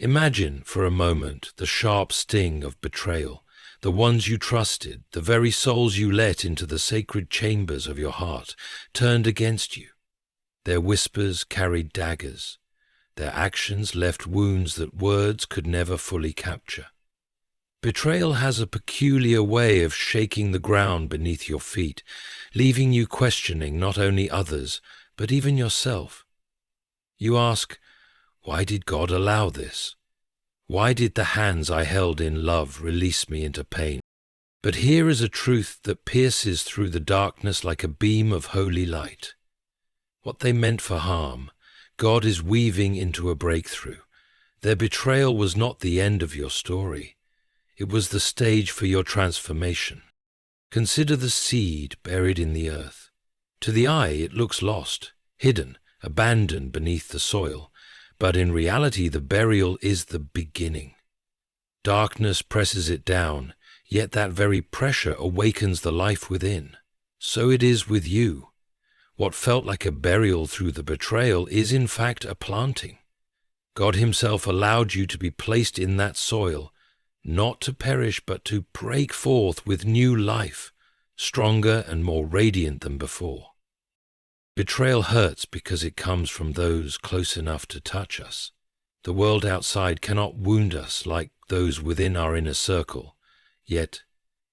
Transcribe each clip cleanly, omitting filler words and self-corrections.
Imagine for a moment the sharp sting of betrayal, the ones you trusted, the very souls you let into the sacred chambers of your heart, turned against you. Their whispers carried daggers. Their actions left wounds that words could never fully capture. Betrayal has a peculiar way of shaking the ground beneath your feet, leaving you questioning not only others, but even yourself. You ask, why did God allow this? Why did the hands I held in love release me into pain? But here is a truth that pierces through the darkness like a beam of holy light. What they meant for harm, God is weaving into a breakthrough. Their betrayal was not the end of your story. It was the stage for your transformation. Consider the seed buried in the earth. To the eye, it looks lost, hidden, abandoned beneath the soil, but in reality, the burial is the beginning. Darkness presses it down, yet that very pressure awakens the life within. So it is with you. What felt like a burial through the betrayal is in fact a planting. God Himself allowed you to be placed in that soil, not to perish but to break forth with new life, stronger and more radiant than before. Betrayal hurts because it comes from those close enough to touch us. The world outside cannot wound us like those within our inner circle. Yet,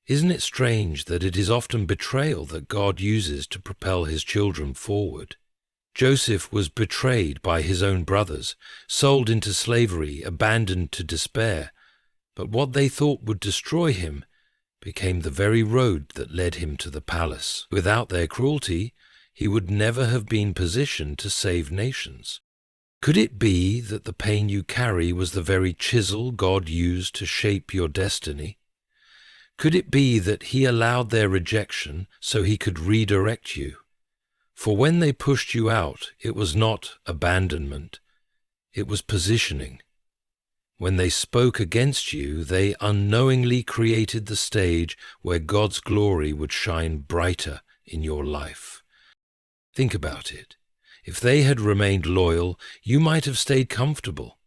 isn't it strange that it is often betrayal that God uses to propel His children forward? Joseph was betrayed by his own brothers, sold into slavery, abandoned to despair, but what they thought would destroy him became the very road that led him to the palace. Without their cruelty, he would never have been positioned to save nations. Could it be that the pain you carry was the very chisel God used to shape your destiny? Could it be that He allowed their rejection so He could redirect you? For when they pushed you out, it was not abandonment, it was positioning. When they spoke against you, they unknowingly created the stage where God's glory would shine brighter in your life. Think about it. If they had remained loyal, you might have stayed comfortable.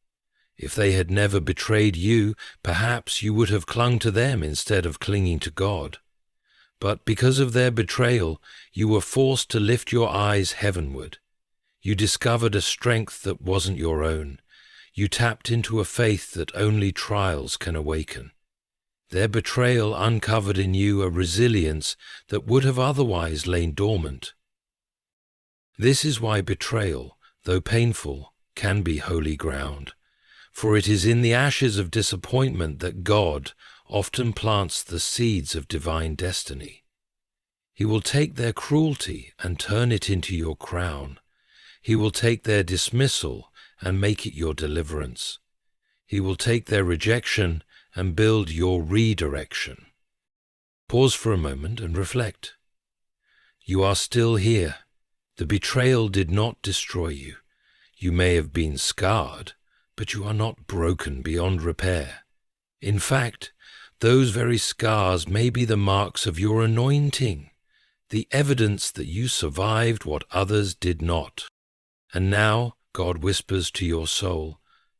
If they had never betrayed you, perhaps you would have clung to them instead of clinging to God. But because of their betrayal, you were forced to lift your eyes heavenward. You discovered a strength that wasn't your own. You tapped into a faith that only trials can awaken. Their betrayal uncovered in you a resilience that would have otherwise lain dormant. This is why betrayal, though painful, can be holy ground. For it is in the ashes of disappointment that God often plants the seeds of divine destiny. He will take their cruelty and turn it into your crown. He will take their dismissal and make it your deliverance. He will take their rejection and build your redirection. Pause for a moment and reflect. You are still here. The betrayal did not destroy you. You may have been scarred, but you are not broken beyond repair. In fact, those very scars may be the marks of your anointing, the evidence that you survived what others did not. And now God whispers to your soul,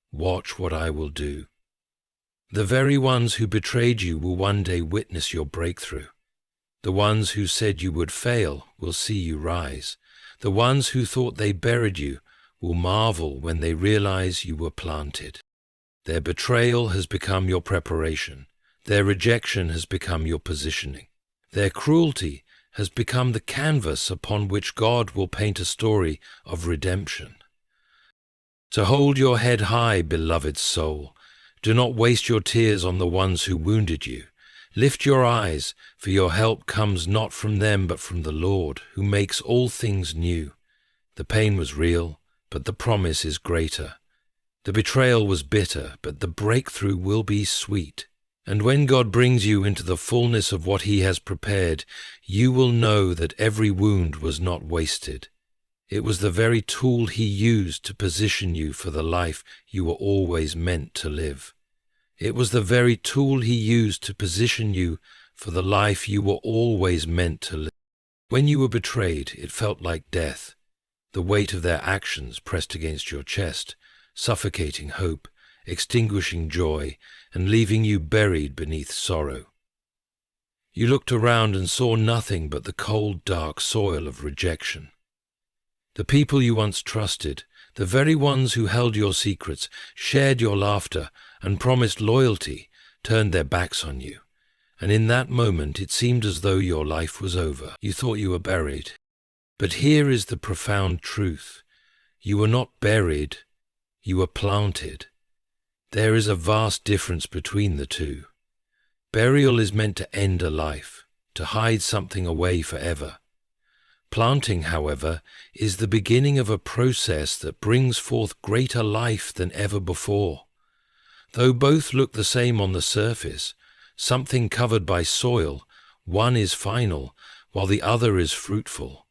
watch what I will do. The very ones who betrayed you will one day witness your breakthrough. The ones who said you would fail will see you rise. The ones who thought they buried you will marvel when they realize you were planted. Their betrayal has become your preparation. Their rejection has become your positioning. Their cruelty has become the canvas upon which God will paint a story of redemption. So hold your head high, beloved soul. Do not waste your tears on the ones who wounded you. Lift your eyes, for your help comes not from them but from the Lord, who makes all things new. The pain was real, but the promise is greater. The betrayal was bitter, but the breakthrough will be sweet. And when God brings you into the fullness of what He has prepared, you will know that every wound was not wasted. It was the very tool He used to position you for the life you were always meant to live. It was the very tool He used to position you for the life you were always meant to live. When you were betrayed, it felt like death. The weight of their actions pressed against your chest, suffocating hope, extinguishing joy and leaving you buried beneath sorrow. You looked around and saw nothing but the cold, dark soil of rejection. The people you once trusted, the very ones who held your secrets, shared your laughter, and promised loyalty, turned their backs on you. And in that moment it seemed as though your life was over. You thought you were buried. But here is the profound truth. You were not buried, you were planted. There is a vast difference between the two. Burial is meant to end a life, to hide something away forever. Planting, however, is the beginning of a process that brings forth greater life than ever before. Though both look the same on the surface, something covered by soil, one is final, while the other is fruitful.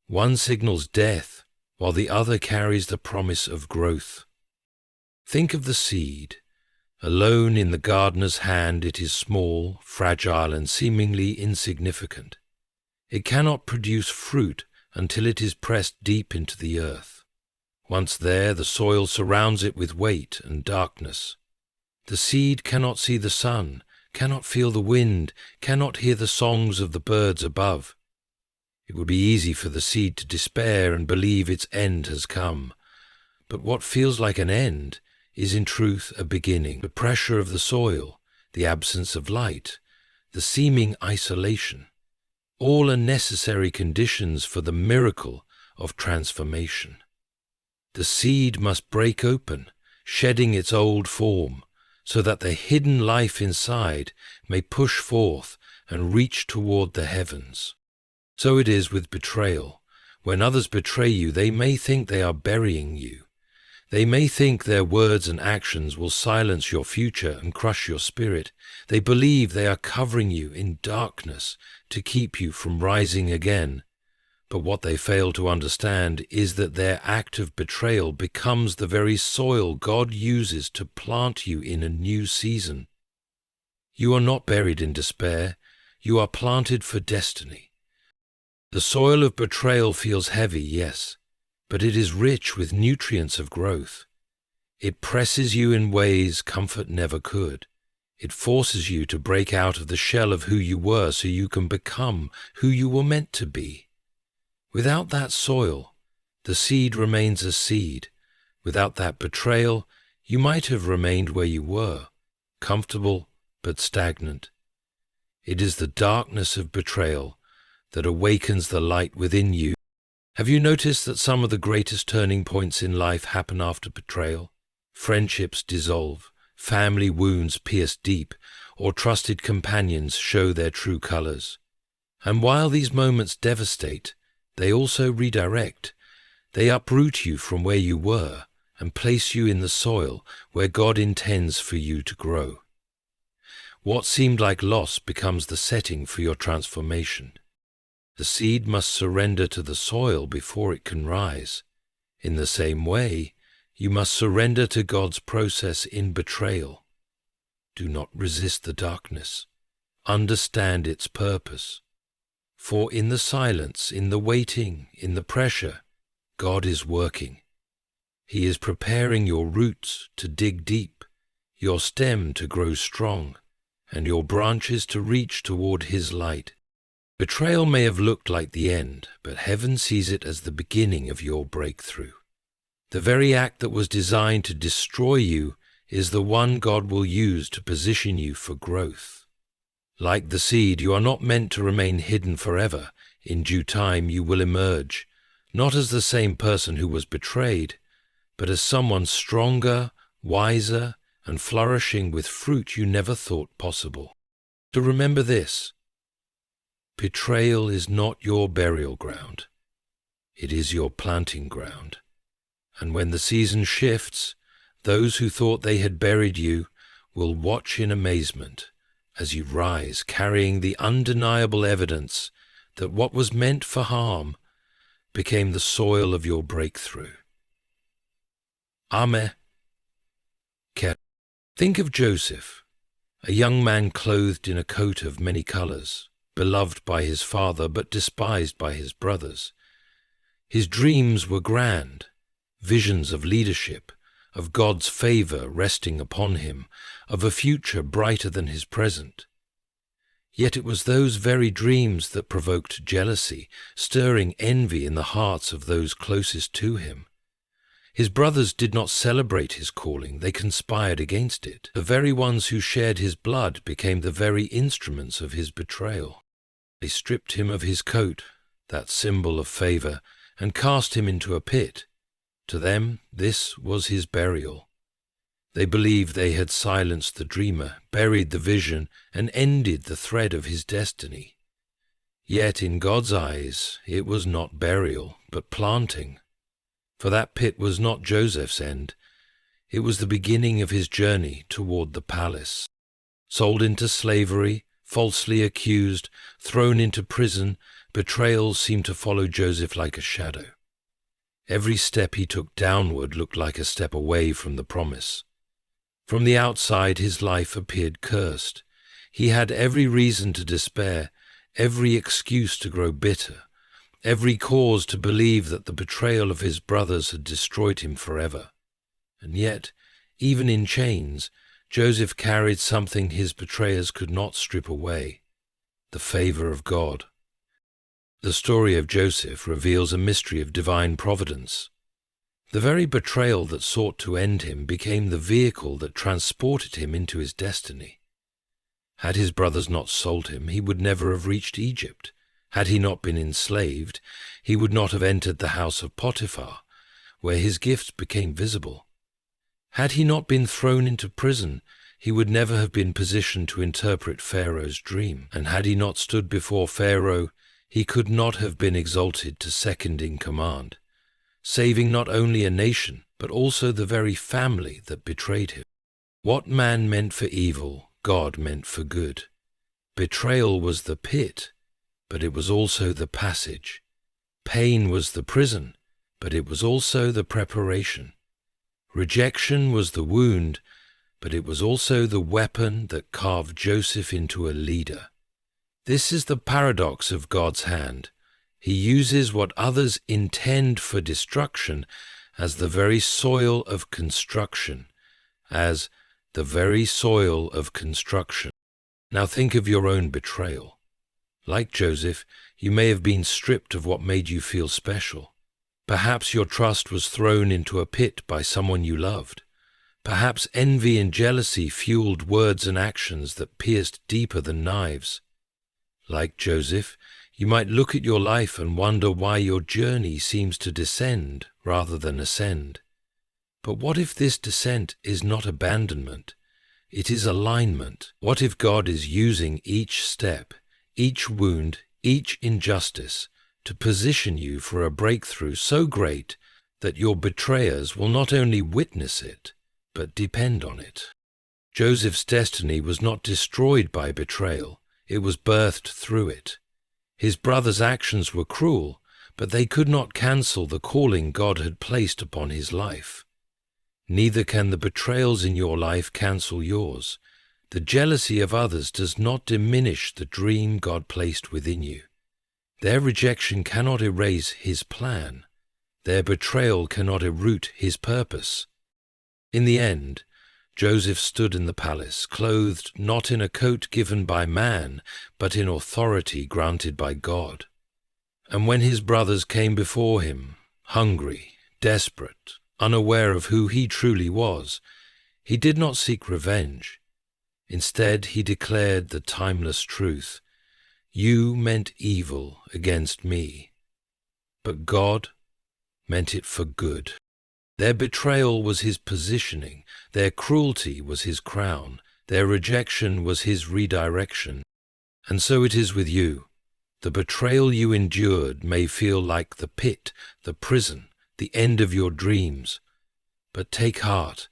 One signals death, while the other carries the promise of growth. Think of the seed. Alone in the gardener's hand it is small, fragile, and seemingly insignificant. It cannot produce fruit until it is pressed deep into the earth. Once there, the soil surrounds it with weight and darkness. The seed cannot see the sun, cannot feel the wind, cannot hear the songs of the birds above. It would be easy for the seed to despair and believe its end has come. But what feels like an end is in truth a beginning. The pressure of the soil, the absence of light, the seeming isolation, all are necessary conditions for the miracle of transformation. The seed must break open, shedding its old form, so that the hidden life inside may push forth and reach toward the heavens. So it is with betrayal. When others betray you, they may think they are burying you. They may think their words and actions will silence your future and crush your spirit. They believe they are covering you in darkness to keep you from rising again. But what they fail to understand is that their act of betrayal becomes the very soil God uses to plant you in a new season. You are not buried in despair. You are planted for destiny. The soil of betrayal feels heavy, yes, but it is rich with nutrients of growth. It presses you in ways comfort never could. It forces you to break out of the shell of who you were so you can become who you were meant to be. Without that soil, the seed remains a seed. Without that betrayal, you might have remained where you were, comfortable but stagnant. It is the darkness of betrayal that awakens the light within you. Have you noticed that some of the greatest turning points in life happen after betrayal? Friendships dissolve, family wounds pierce deep, or trusted companions show their true colors. And while these moments devastate, they also redirect. They uproot you from where you were and place you in the soil where God intends for you to grow. What seemed like loss becomes the setting for your transformation. The seed must surrender to the soil before it can rise. In the same way, you must surrender to God's process in betrayal. Do not resist the darkness. Understand its purpose. For in the silence, in the waiting, in the pressure, God is working. He is preparing your roots to dig deep, your stem to grow strong, and your branches to reach toward His light. Betrayal may have looked like the end, but heaven sees it as the beginning of your breakthrough. The very act that was designed to destroy you is the one God will use to position you for growth. Like the seed, you are not meant to remain hidden forever. In due time you will emerge, not as the same person who was betrayed, but as someone stronger, wiser, and flourishing with fruit you never thought possible. So remember this: betrayal is not your burial ground. It is your planting ground. And when the season shifts, those who thought they had buried you will watch in amazement as you rise, carrying the undeniable evidence that what was meant for harm became the soil of your breakthrough. Amen. Think of Joseph, a young man clothed in a coat of many colors, beloved by his father but despised by his brothers. His dreams were grand, visions of leadership, of God's favor resting upon him, of a future brighter than his present. Yet it was those very dreams that provoked jealousy, stirring envy in the hearts of those closest to him. His brothers did not celebrate his calling, they conspired against it. The very ones who shared his blood became the very instruments of his betrayal. They stripped him of his coat, that symbol of favor, and cast him into a pit. To them, this was his burial. They believed they had silenced the dreamer, buried the vision, and ended the thread of his destiny. Yet in God's eyes, it was not burial, but planting. For that pit was not Joseph's end. It was the beginning of his journey toward the palace. Sold into slavery, falsely accused, thrown into prison, betrayal seemed to follow Joseph like a shadow. Every step he took downward looked like a step away from the promise. From the outside, his life appeared cursed. He had every reason to despair, every excuse to grow bitter, every cause to believe that the betrayal of his brothers had destroyed him forever. And yet, even in chains, Joseph carried something his betrayers could not strip away: the favor of God. The story of Joseph reveals a mystery of divine providence. The very betrayal that sought to end him became the vehicle that transported him into his destiny. Had his brothers not sold him, he would never have reached Egypt. Had he not been enslaved, he would not have entered the house of Potiphar, where his gifts became visible. Had he not been thrown into prison, he would never have been positioned to interpret Pharaoh's dream. And had he not stood before Pharaoh, he could not have been exalted to second in command, saving not only a nation, but also the very family that betrayed him. What man meant for evil, God meant for good. Betrayal was the pit, but it was also the passage. Pain was the prison, but it was also the preparation. Rejection was the wound, but it was also the weapon that carved Joseph into a leader. This is the paradox of God's hand. He uses what others intend for destruction as the very soil of construction, as the very soil of construction. Now think of your own betrayal. Like Joseph, you may have been stripped of what made you feel special. Perhaps your trust was thrown into a pit by someone you loved. Perhaps envy and jealousy fueled words and actions that pierced deeper than knives. Like Joseph, you might look at your life and wonder why your journey seems to descend rather than ascend. But what if this descent is not abandonment? It is alignment. What if God is using each step, each wound, each injustice to position you for a breakthrough so great that your betrayers will not only witness it, but depend on it? Joseph's destiny was not destroyed by betrayal. It was birthed through it. His brothers' actions were cruel, but they could not cancel the calling God had placed upon his life. Neither can the betrayals in your life cancel yours. The jealousy of others does not diminish the dream God placed within you. Their rejection cannot erase his plan. Their betrayal cannot uproot his purpose. In the end, Joseph stood in the palace, clothed not in a coat given by man, but in authority granted by God. And when his brothers came before him, hungry, desperate, unaware of who he truly was, he did not seek revenge. Instead, he declared the timeless truth: "You meant evil against me, but God meant it for good." Their betrayal was his positioning, their cruelty was his crown, their rejection was his redirection. And so it is with you. The betrayal you endured may feel like the pit, the prison, the end of your dreams. But take heart.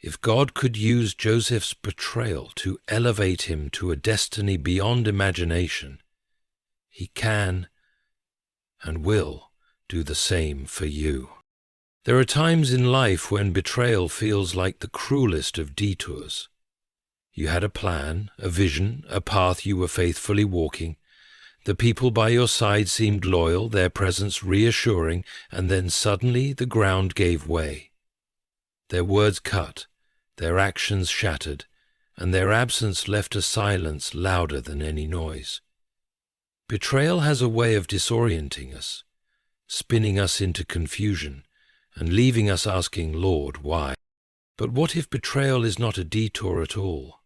If God could use Joseph's betrayal to elevate him to a destiny beyond imagination, he can and will do the same for you. There are times in life when betrayal feels like the cruelest of detours. You had a plan, a vision, a path you were faithfully walking. The people by your side seemed loyal, their presence reassuring, and then suddenly the ground gave way. their words cut, their actions shattered, and their absence left a silence louder than any noise. Betrayal has a way of disorienting us, spinning us into confusion, and leaving us asking, Lord, why? But what if betrayal is not a detour at all?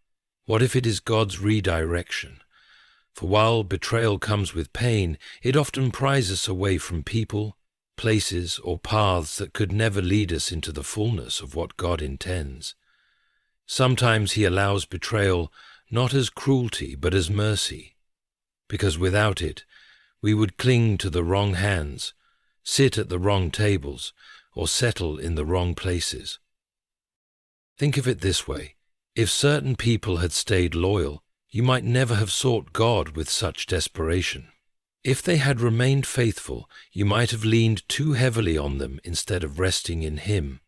What if it is God's redirection? For while betrayal comes with pain, it often pries us away from people, places, or paths that could never lead us into the fullness of what God intends. Sometimes He allows betrayal not as cruelty but as mercy, because without it, we would cling to the wrong hands, sit at the wrong tables, or settle in the wrong places. Think of it this way: if certain people had stayed loyal, you might never have sought God with such desperation. If they had remained faithful, you might have leaned too heavily on them instead of resting in Him.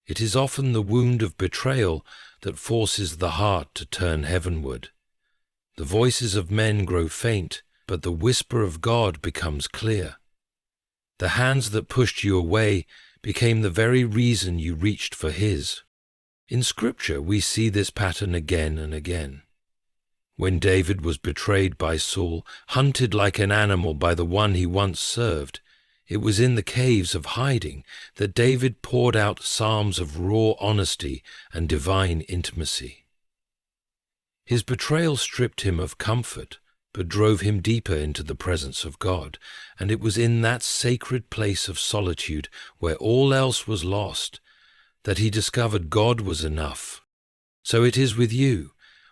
It is often the wound of betrayal that forces the heart to turn heavenward. The voices of men grow faint, but the whisper of God becomes clear. The hands that pushed you away became the very reason you reached for His. In Scripture, we see this pattern again and again. When David was betrayed by Saul, hunted like an animal by the one he once served, it was in the caves of hiding that David poured out psalms of raw honesty and divine intimacy. His betrayal stripped him of comfort, but drove him deeper into the presence of God, and it was in that sacred place of solitude, where all else was lost, that he discovered God was enough. So it is with you.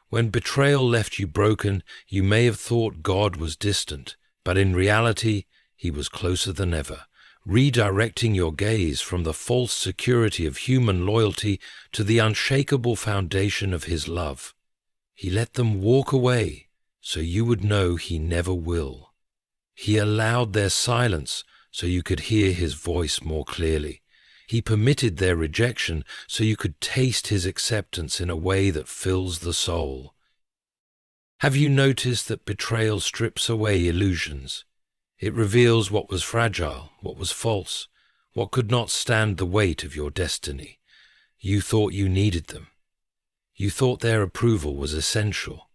When betrayal left you broken, you may have thought God was distant, but in reality, He was closer than ever, redirecting your gaze from the false security of human loyalty to the unshakable foundation of His love. He let them walk away, so you would know He never will. He allowed their silence, so you could hear His voice more clearly. He permitted their rejection so you could taste His acceptance in a way that fills the soul. Have you noticed that betrayal strips away illusions? It reveals what was fragile, what was false, what could not stand the weight of your destiny. You thought you needed them. You thought their approval was essential,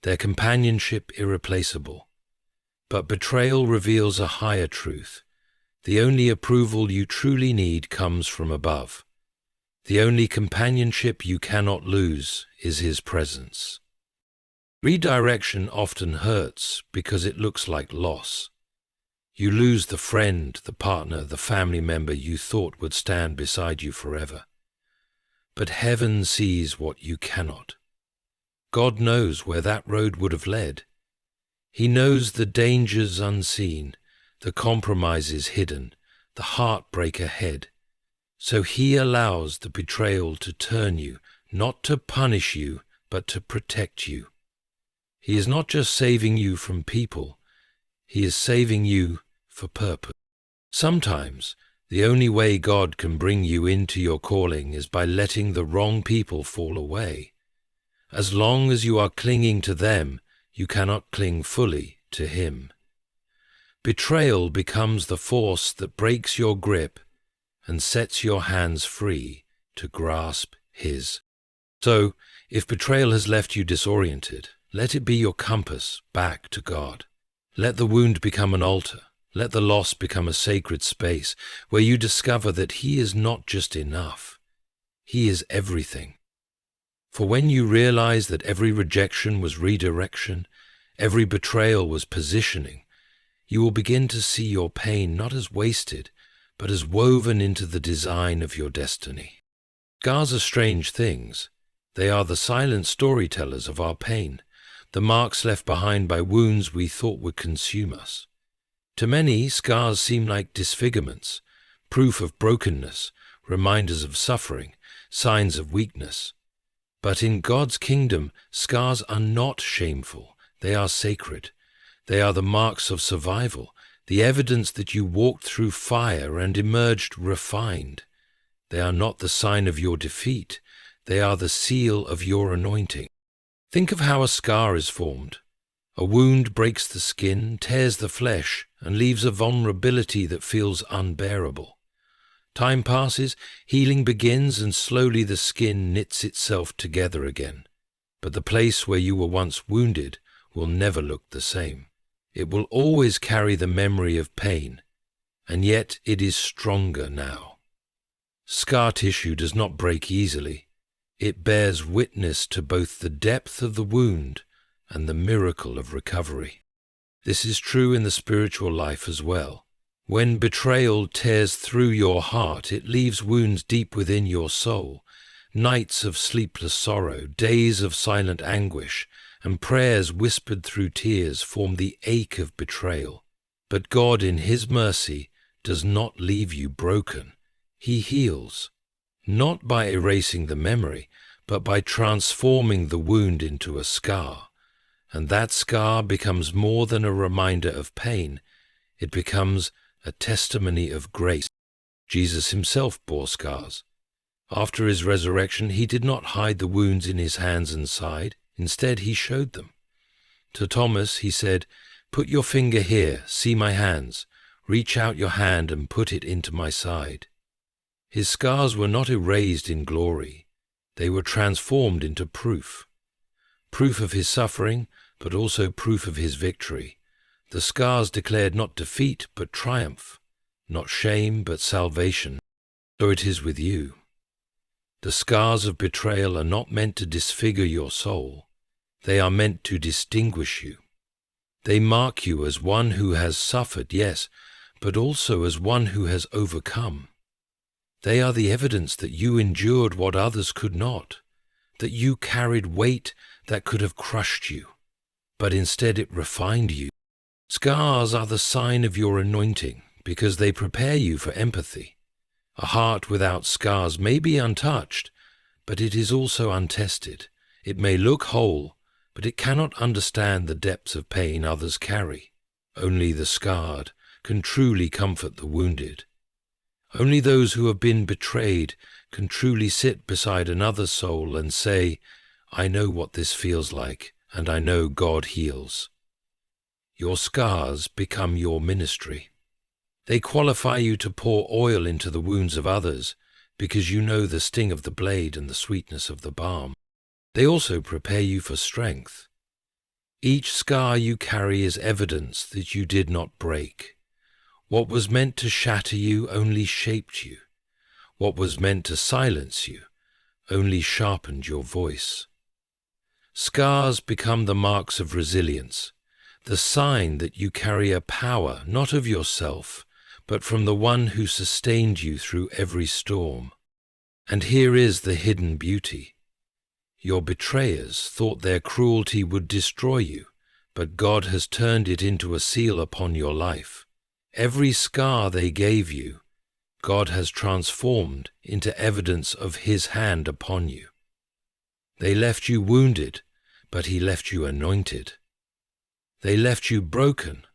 their companionship irreplaceable. But betrayal reveals a higher truth. The only approval you truly need comes from above. The only companionship you cannot lose is His presence. Redirection often hurts because it looks like loss. You lose the friend, the partner, the family member you thought would stand beside you forever. But heaven sees what you cannot. God knows where that road would have led. He knows the dangers unseen, the compromises hidden, the heartbreak ahead. So He allows the betrayal to turn you, not to punish you, but to protect you. He is not just saving you from people, He is saving you for purpose. Sometimes, the only way God can bring you into your calling is by letting the wrong people fall away. As long as you are clinging to them, you cannot cling fully to Him. Betrayal becomes the force that breaks your grip and sets your hands free to grasp His. So, if betrayal has left you disoriented, let it be your compass back to God. Let the wound become an altar. Let the loss become a sacred space where you discover that He is not just enough. He is everything. For when you realize that every rejection was redirection, every betrayal was positioning, you will begin to see your pain not as wasted, but as woven into the design of your destiny. Scars are strange things. They are the silent storytellers of our pain, the marks left behind by wounds we thought would consume us. To many, scars seem like disfigurements, proof of brokenness, reminders of suffering, signs of weakness. But in God's kingdom, scars are not shameful. They are sacred. They are the marks of survival, the evidence that you walked through fire and emerged refined. They are not the sign of your defeat. They are the seal of your anointing. Think of how a scar is formed. A wound breaks the skin, tears the flesh, and leaves a vulnerability that feels unbearable. Time passes, healing begins, and slowly the skin knits itself together again. But the place where you were once wounded will never look the same. It will always carry the memory of pain, and yet it is stronger now. Scar tissue does not break easily. It bears witness to both the depth of the wound and the miracle of recovery. This is true in the spiritual life as well. When betrayal tears through your heart, it leaves wounds deep within your soul. Nights of sleepless sorrow, days of silent anguish, and prayers whispered through tears form the ache of betrayal. But God, in His mercy, does not leave you broken. He heals, not by erasing the memory, but by transforming the wound into a scar. And that scar becomes more than a reminder of pain. It becomes a testimony of grace. Jesus Himself bore scars. After His resurrection, He did not hide the wounds in His hands and side. Instead, He showed them. To Thomas, He said, "Put your finger here, see my hands. Reach out your hand and put it into my side." His scars were not erased in glory. They were transformed into proof. Proof of His suffering, but also proof of His victory. The scars declared not defeat, but triumph, not shame, but salvation. So it is with you. The scars of betrayal are not meant to disfigure your soul. They are meant to distinguish you. They mark you as one who has suffered, yes, but also as one who has overcome. They are the evidence that you endured what others could not, that you carried weight that could have crushed you, but instead it refined you. Scars are the sign of your anointing because they prepare you for empathy. A heart without scars may be untouched, but it is also untested. It may look whole, but it cannot understand the depths of pain others carry. Only the scarred can truly comfort the wounded. Only those who have been betrayed can truly sit beside another soul and say, "I know what this feels like, and I know God heals." Your scars become your ministry. They qualify you to pour oil into the wounds of others because you know the sting of the blade and the sweetness of the balm. They also prepare you for strength. Each scar you carry is evidence that you did not break. What was meant to shatter you only shaped you. What was meant to silence you only sharpened your voice. Scars become the marks of resilience, the sign that you carry a power not of yourself, but from the one who sustained you through every storm. And here is the hidden beauty. Your betrayers thought their cruelty would destroy you, but God has turned it into a seal upon your life. Every scar they gave you, God has transformed into evidence of His hand upon you. They left you wounded, but He left you anointed. They left you broken,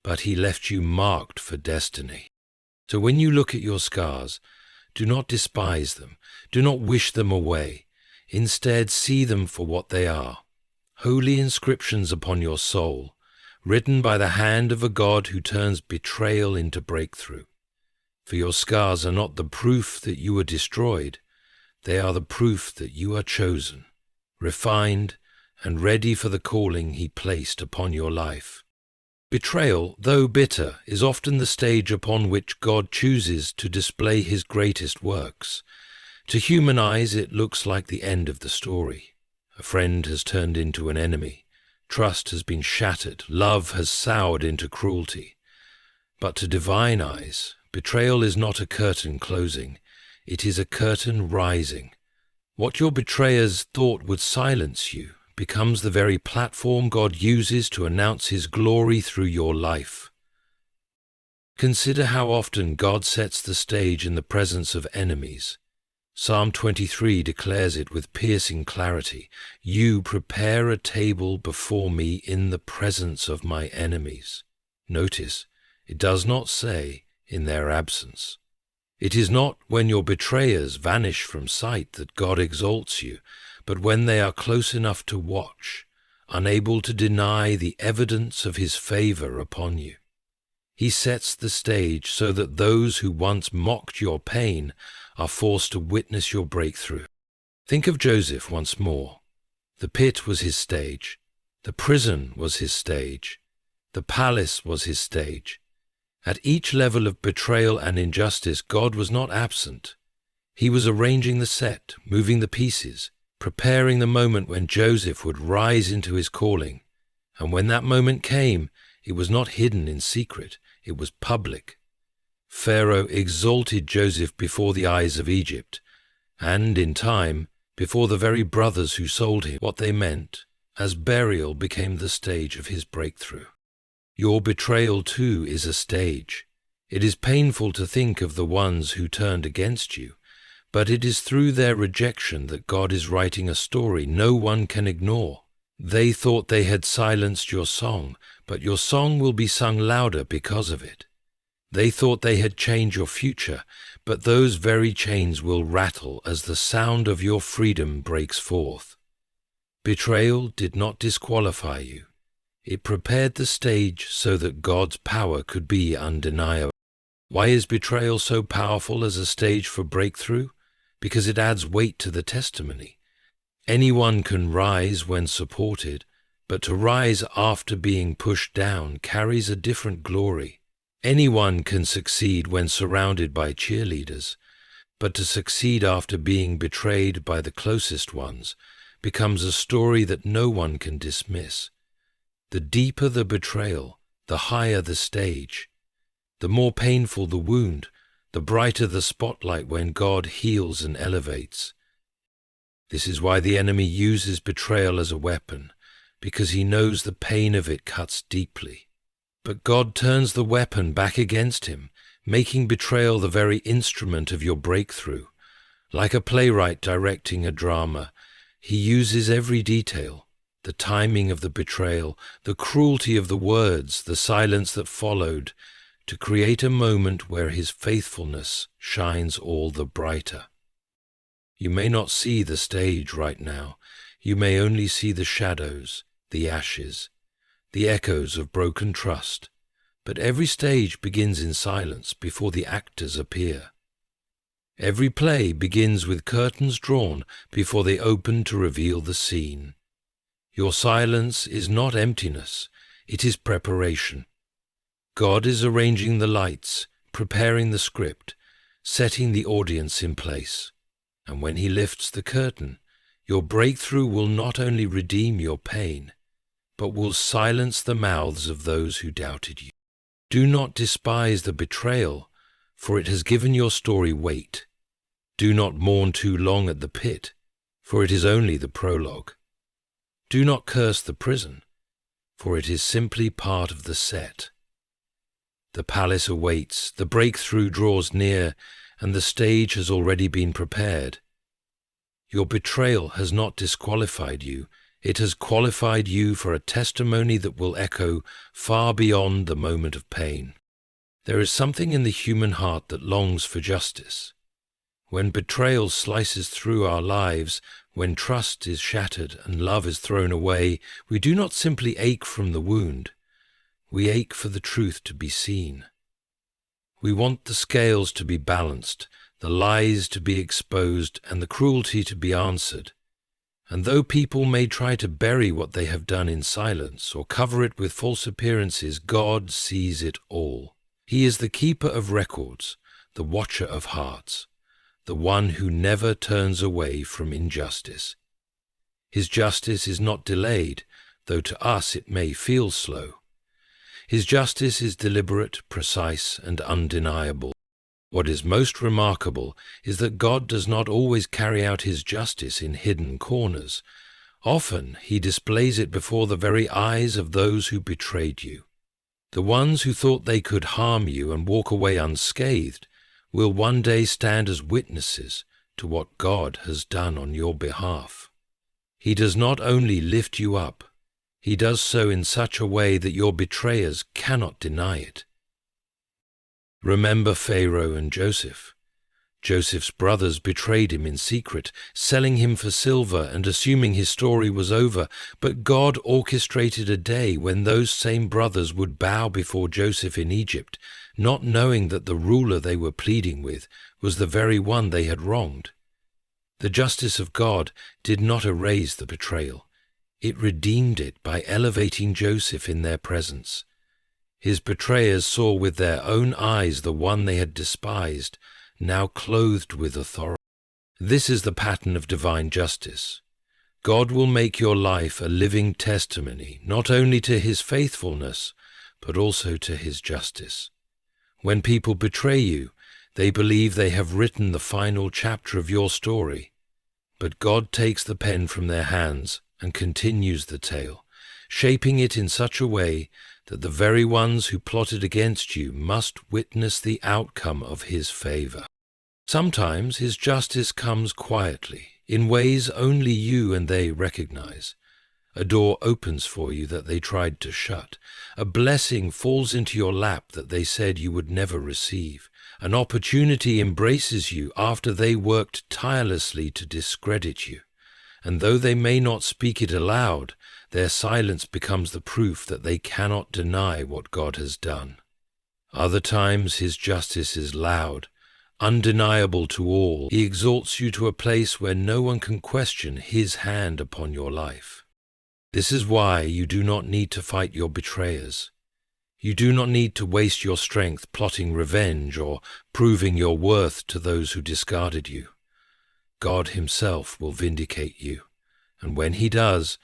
but He left you marked for destiny. So when you look at your scars, do not despise them, do not wish them away. Instead, see them for what they are, holy inscriptions upon your soul, written by the hand of a God who turns betrayal into breakthrough. For your scars are not the proof that you were destroyed, they are the proof that you are chosen, refined, and ready for the calling He placed upon your life. Betrayal, though bitter, is often the stage upon which God chooses to display His greatest works. To human eyes, it looks like the end of the story. A friend has turned into an enemy. Trust has been shattered. Love has soured into cruelty. But to divine eyes, betrayal is not a curtain closing. It is a curtain rising. What your betrayers thought would silence you becomes the very platform God uses to announce His glory through your life. Consider how often God sets the stage in the presence of enemies. Psalm 23 declares it with piercing clarity. You prepare a table before me in the presence of my enemies. Notice, it does not say in their absence. It is not when your betrayers vanish from sight that God exalts you, but when they are close enough to watch, unable to deny the evidence of His favor upon you. He sets the stage so that those who once mocked your pain are forced to witness your breakthrough. Think of Joseph once more. The pit was his stage. The prison was his stage. The palace was his stage. At each level of betrayal and injustice, God was not absent. He was arranging the set, moving the pieces, preparing the moment when Joseph would rise into his calling. And when that moment came, it was not hidden in secret, it was public. Pharaoh exalted Joseph before the eyes of Egypt, and in time, before the very brothers who sold him. What they meant, as burial became the stage of his breakthrough. Your betrayal too is a stage. It is painful to think of the ones who turned against you, but it is through their rejection that God is writing a story no one can ignore. They thought they had silenced your song, but your song will be sung louder because of it. They thought they had changed your future, but those very chains will rattle as the sound of your freedom breaks forth. Betrayal did not disqualify you. It prepared the stage so that God's power could be undeniable. Why is betrayal so powerful as a stage for breakthrough? Because it adds weight to the testimony. Anyone can rise when supported, but to rise after being pushed down carries a different glory. Anyone can succeed when surrounded by cheerleaders, but to succeed after being betrayed by the closest ones becomes a story that no one can dismiss. The deeper the betrayal, the higher the stage. The more painful the wound, the brighter the spotlight when God heals and elevates. This is why the enemy uses betrayal as a weapon, because he knows the pain of it cuts deeply. But God turns the weapon back against him, making betrayal the very instrument of your breakthrough. Like a playwright directing a drama, he uses every detail, the timing of the betrayal, the cruelty of the words, the silence that followed, to create a moment where his faithfulness shines all the brighter. You may not see the stage right now. You may only see the shadows, the ashes, the echoes of broken trust. But every stage begins in silence before the actors appear. Every play begins with curtains drawn before they open to reveal the scene. Your silence is not emptiness, it is preparation. God is arranging the lights, preparing the script, setting the audience in place. And when he lifts the curtain, your breakthrough will not only redeem your pain, but will silence the mouths of those who doubted you. Do not despise the betrayal, for it has given your story weight. Do not mourn too long at the pit, for it is only the prologue. Do not curse the prison, for it is simply part of the set. The palace awaits, the breakthrough draws near, and the stage has already been prepared. Your betrayal has not disqualified you. It has qualified you for a testimony that will echo far beyond the moment of pain. There is something in the human heart that longs for justice. When betrayal slices through our lives, when trust is shattered and love is thrown away, we do not simply ache from the wound. We ache for the truth to be seen. We want the scales to be balanced, the lies to be exposed, and the cruelty to be answered. And though people may try to bury what they have done in silence or cover it with false appearances, God sees it all. He is the keeper of records, the watcher of hearts, the one who never turns away from injustice. His justice is not delayed, though to us it may feel slow. His justice is deliberate, precise, and undeniable. What is most remarkable is that God does not always carry out his justice in hidden corners. Often he displays it before the very eyes of those who betrayed you. The ones who thought they could harm you and walk away unscathed will one day stand as witnesses to what God has done on your behalf. He does not only lift you up, he does so in such a way that your betrayers cannot deny it. Remember Pharaoh and Joseph. Joseph's brothers betrayed him in secret, selling him for silver and assuming his story was over, but God orchestrated a day when those same brothers would bow before Joseph in Egypt, not knowing that the ruler they were pleading with was the very one they had wronged. The justice of God did not erase the betrayal. It redeemed it by elevating Joseph in their presence. His betrayers saw with their own eyes the one they had despised, now clothed with authority. This is the pattern of divine justice. God will make your life a living testimony, not only to his faithfulness, but also to his justice. When people betray you, they believe they have written the final chapter of your story. But God takes the pen from their hands and continues the tale, shaping it in such a way that the very ones who plotted against you must witness the outcome of his favor. Sometimes his justice comes quietly, in ways only you and they recognize. A door opens for you that they tried to shut. A blessing falls into your lap that they said you would never receive. An opportunity embraces you after they worked tirelessly to discredit you. And though they may not speak it aloud, their silence becomes the proof that they cannot deny what God has done. Other times his justice is loud, undeniable to all. He exalts you to a place where no one can question his hand upon your life. This is why you do not need to fight your betrayers. You do not need to waste your strength plotting revenge or proving your worth to those who discarded you. God himself will vindicate you, and when he does,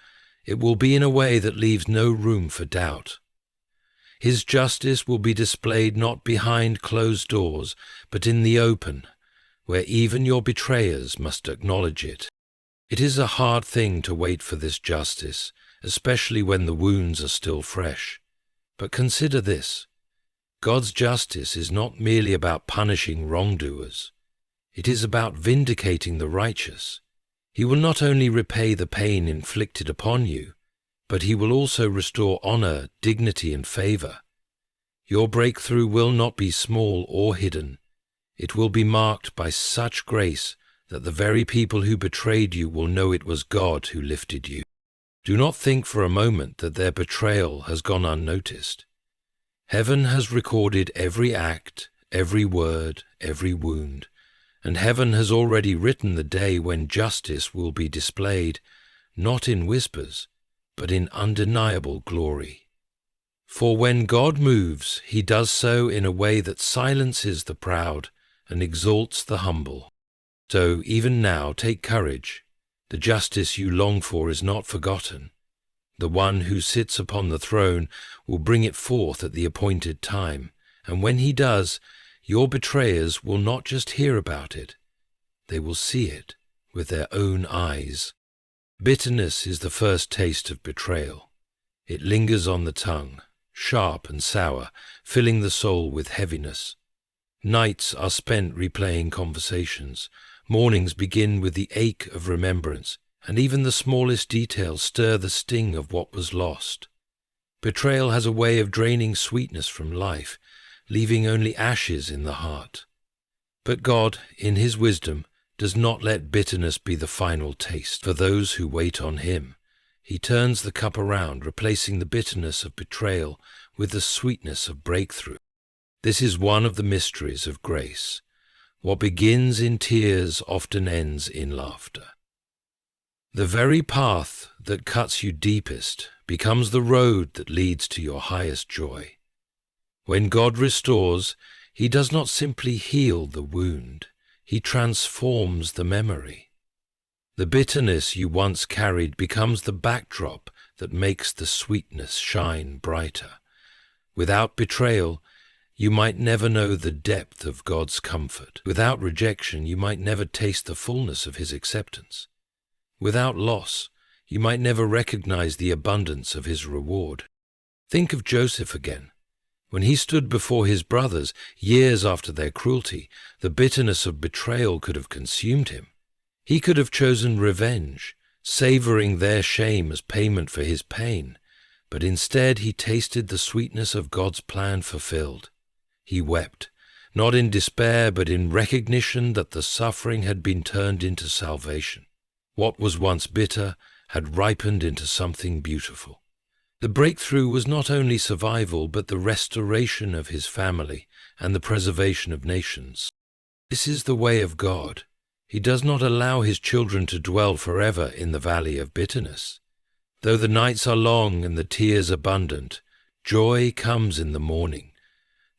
it will be in a way that leaves no room for doubt. His justice will be displayed not behind closed doors, but in the open, where even your betrayers must acknowledge it. It is a hard thing to wait for this justice, especially when the wounds are still fresh. But consider this: God's justice is not merely about punishing wrongdoers. It is about vindicating the righteous. He will not only repay the pain inflicted upon you, but he will also restore honor, dignity, and favor. Your breakthrough will not be small or hidden. It will be marked by such grace that the very people who betrayed you will know it was God who lifted you. Do not think for a moment that their betrayal has gone unnoticed. Heaven has recorded every act, every word, every wound, and heaven has already written the day when justice will be displayed, not in whispers, but in undeniable glory. For when God moves, he does so in a way that silences the proud and exalts the humble. So even now take courage. The justice you long for is not forgotten. The one who sits upon the throne will bring it forth at the appointed time, and when he does, your betrayers will not just hear about it, they will see it with their own eyes. Bitterness is the first taste of betrayal. It lingers on the tongue, sharp and sour, filling the soul with heaviness. Nights are spent replaying conversations. Mornings begin with the ache of remembrance, and even the smallest details stir the sting of what was lost. Betrayal has a way of draining sweetness from life, leaving only ashes in the heart. But God, in his wisdom, does not let bitterness be the final taste for those who wait on him. He turns the cup around, replacing the bitterness of betrayal with the sweetness of breakthrough. This is one of the mysteries of grace. What begins in tears often ends in laughter. The very path that cuts you deepest becomes the road that leads to your highest joy. When God restores, he does not simply heal the wound, he transforms the memory. The bitterness you once carried becomes the backdrop that makes the sweetness shine brighter. Without betrayal, you might never know the depth of God's comfort. Without rejection, you might never taste the fullness of his acceptance. Without loss, you might never recognize the abundance of his reward. Think of Joseph again. When he stood before his brothers, years after their cruelty, the bitterness of betrayal could have consumed him. He could have chosen revenge, savoring their shame as payment for his pain, but instead he tasted the sweetness of God's plan fulfilled. He wept, not in despair but in recognition that the suffering had been turned into salvation. What was once bitter had ripened into something beautiful. The breakthrough was not only survival but the restoration of his family and the preservation of nations. This is the way of God. He does not allow his children to dwell forever in the valley of bitterness. Though the nights are long and the tears abundant, joy comes in the morning.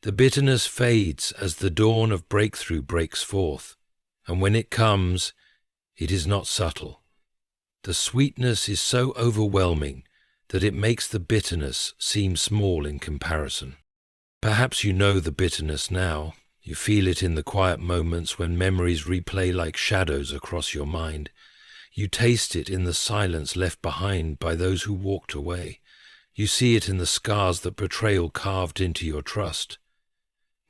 The bitterness fades as the dawn of breakthrough breaks forth, and when it comes, it is not subtle. The sweetness is so overwhelming that it makes the bitterness seem small in comparison. Perhaps you know the bitterness now. You feel it in the quiet moments when memories replay like shadows across your mind. You taste it in the silence left behind by those who walked away. You see it in the scars that betrayal carved into your trust.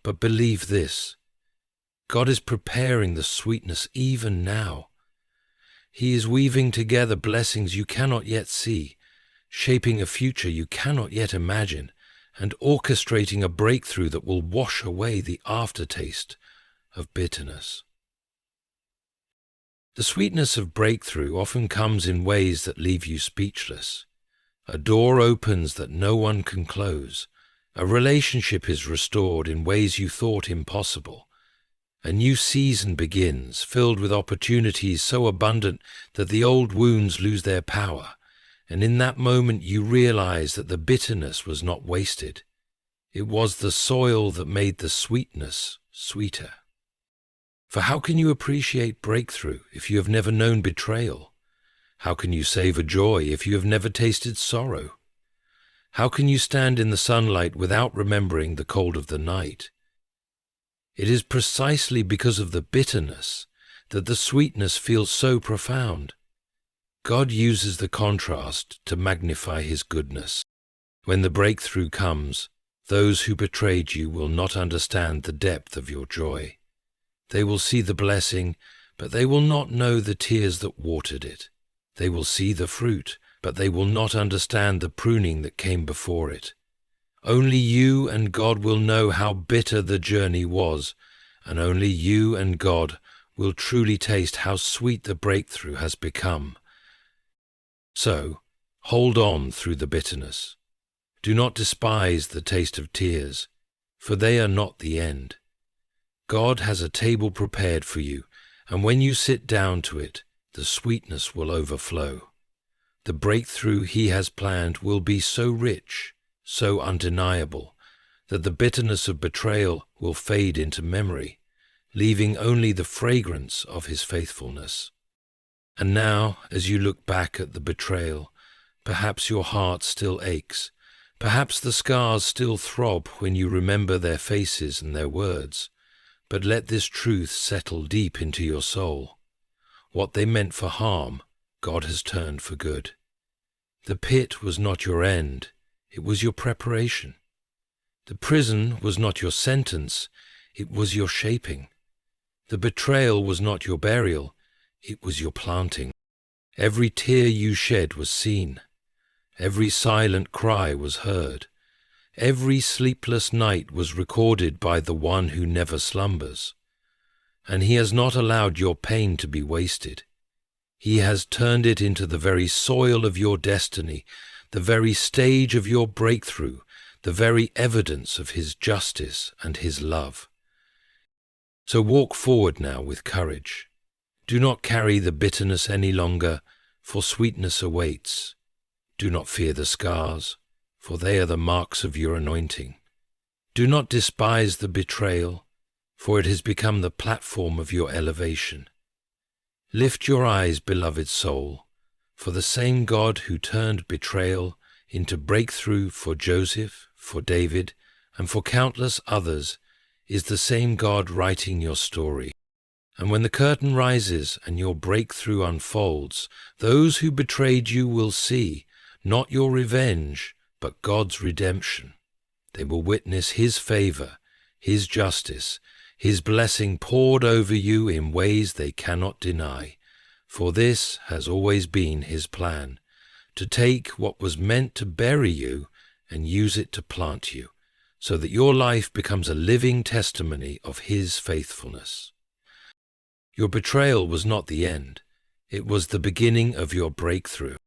But believe this, God is preparing the sweetness even now. He is weaving together blessings you cannot yet see, shaping a future you cannot yet imagine, and orchestrating a breakthrough that will wash away the aftertaste of bitterness. The sweetness of breakthrough often comes in ways that leave you speechless. A door opens that no one can close. A relationship is restored in ways you thought impossible. A new season begins, filled with opportunities so abundant that the old wounds lose their power. And in that moment you realize that the bitterness was not wasted. It was the soil that made the sweetness sweeter. For how can you appreciate breakthrough if you have never known betrayal? How can you savor joy if you have never tasted sorrow? How can you stand in the sunlight without remembering the cold of the night? It is precisely because of the bitterness that the sweetness feels so profound. God uses the contrast to magnify his goodness. When the breakthrough comes, those who betrayed you will not understand the depth of your joy. They will see the blessing, but they will not know the tears that watered it. They will see the fruit, but they will not understand the pruning that came before it. Only you and God will know how bitter the journey was, and only you and God will truly taste how sweet the breakthrough has become. So, hold on through the bitterness. Do not despise the taste of tears, for they are not the end. God has a table prepared for you, and when you sit down to it, the sweetness will overflow. The breakthrough he has planned will be so rich, so undeniable, that the bitterness of betrayal will fade into memory, leaving only the fragrance of his faithfulness. And now, as you look back at the betrayal, perhaps your heart still aches, perhaps the scars still throb when you remember their faces and their words, but let this truth settle deep into your soul. What they meant for harm, God has turned for good. The pit was not your end, it was your preparation. The prison was not your sentence, it was your shaping. The betrayal was not your burial, it was your planting. Every tear you shed was seen. Every silent cry was heard. Every sleepless night was recorded by the one who never slumbers. And he has not allowed your pain to be wasted. He has turned it into the very soil of your destiny, the very stage of your breakthrough, the very evidence of his justice and his love. So walk forward now with courage. Do not carry the bitterness any longer, for sweetness awaits. Do not fear the scars, for they are the marks of your anointing. Do not despise the betrayal, for it has become the platform of your elevation. Lift your eyes, beloved soul, for the same God who turned betrayal into breakthrough for Joseph, for David, and for countless others is the same God writing your story. And when the curtain rises and your breakthrough unfolds, those who betrayed you will see not your revenge, but God's redemption. They will witness his favor, his justice, his blessing poured over you in ways they cannot deny. For this has always been his plan, to take what was meant to bury you and use it to plant you, so that your life becomes a living testimony of His faithfulness. Your betrayal was not the end. It was the beginning of your breakthrough.